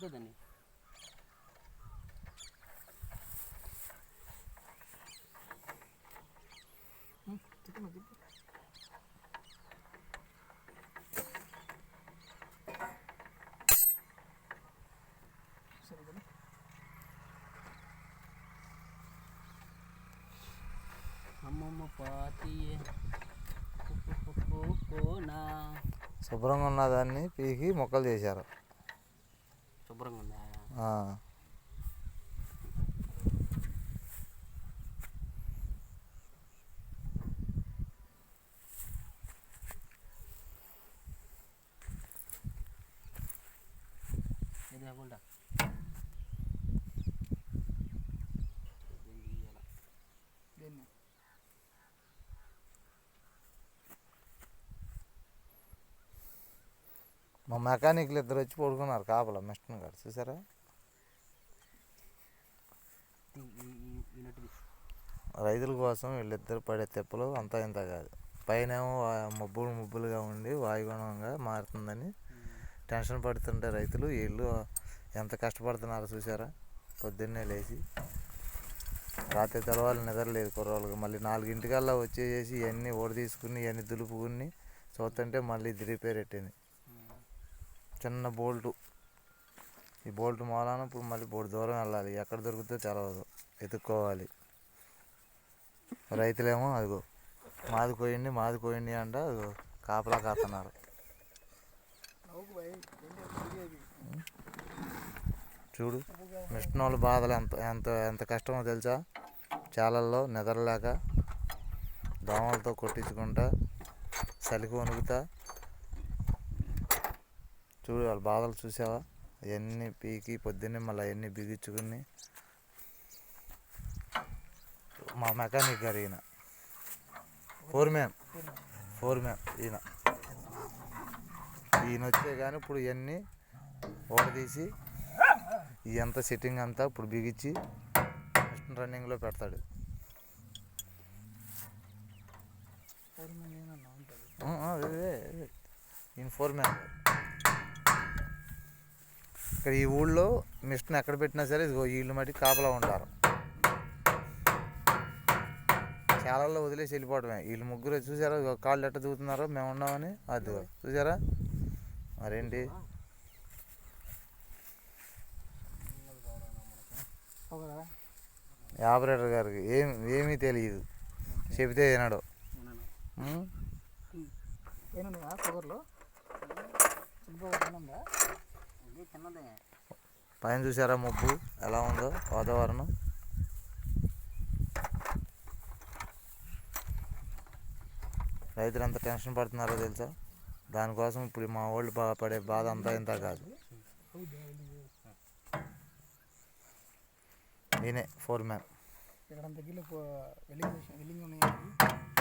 తిప్పుతుందండి. అమ్మమ్మ పాతి శుభ్రంగా ఉన్నదాన్ని పీకి మొక్కలు చేశారు. శుభ్రంగా ఉందా? మా మెకానిక్లు ఇద్దరు వచ్చి పడుకున్నారు కాపలా మిస్టన్ గారు చూసారా. రైతుల కోసం వీళ్ళిద్దరు పడే తెప్పలు అంతా ఇంత కాదు. పైనేమో ముబ్బులుగా ఉండి వాయుగుణంగా మారుతుందని టెన్షన్ పడుతుంటే రైతులు వీళ్ళు ఎంత కష్టపడుతున్నారో చూసారా. పొద్దున్నే లేచి రాత్రి తెలవాలి నిద్రలేదు కుర్రోళ్ళకి. మళ్ళీ 4 వచ్చేసి ఇవన్నీ ఓడి తీసుకుని ఇవన్నీ దులుపుకుని చూస్తుంటే మళ్ళీ ఇది రిపేర్ పెట్టింది. చిన్న బోల్టు, ఈ బోల్ట్ మూలాన ఇప్పుడు మళ్ళీ దూరం వెళ్ళాలి. ఎక్కడ దొరుకుతుందో తెలవదు, ఎత్తుక్కోవాలి. రైతులేమో అదిగో మాది కోయండి అంట కాపలా కాస్తున్నారు. చూడు మిషన్ వాళ్ళ బాధలు ఎంత ఎంత ఎంత కష్టమో తెలుసా. చాలల్లో నిద్రలేక దోమలతో కొట్టించుకుంటా చలికి వణుకుతా. చూడు వాళ్ళ బాధలు చూసావా. అవన్నీ పీకి పొద్దున్నే మళ్ళీ అవన్నీ బిగించుకుని మా మెకానిక్ గారు ఈయన ఫోర్ మ్యాన్ ఈయన వచ్చే కానీ ఇప్పుడు ఇవన్నీ ఓడదీసి ఇదంతా సెట్టింగ్ అంతా ఇప్పుడు బిగించి మిషన్ రన్నింగ్లో పెడతాడు. ఈయన ఫోర్ మ్యాన్. ఇక్కడ ఈ ఊళ్ళో మిషన్ ఎక్కడ పెట్టినా సరే వీళ్ళు మట్టి కాపలా ఉంటారు. చాలాల్లో వదిలేసి వెళ్ళిపోవడమే. వీళ్ళు ముగ్గురు చూసారా కాళ్ళు ఎట్ట దిగుతున్నారో మేము ఉన్నామని. అది చూసారా మరేంటి. ఆపరేటర్ గారికి ఏమీ తెలియదు, చెబితే వినడు. పైన చూసారా మబ్బు ఎలా ఉందో వాతావరణం. రైతులు ఎంత టెన్షన్ పడుతున్నారో తెలుసా. దానికోసం ఇప్పుడు మా వాళ్ళు పడే బాధ అంతా ఇంత కాదు. ఈయనే ఫోర్ మ్యాన్.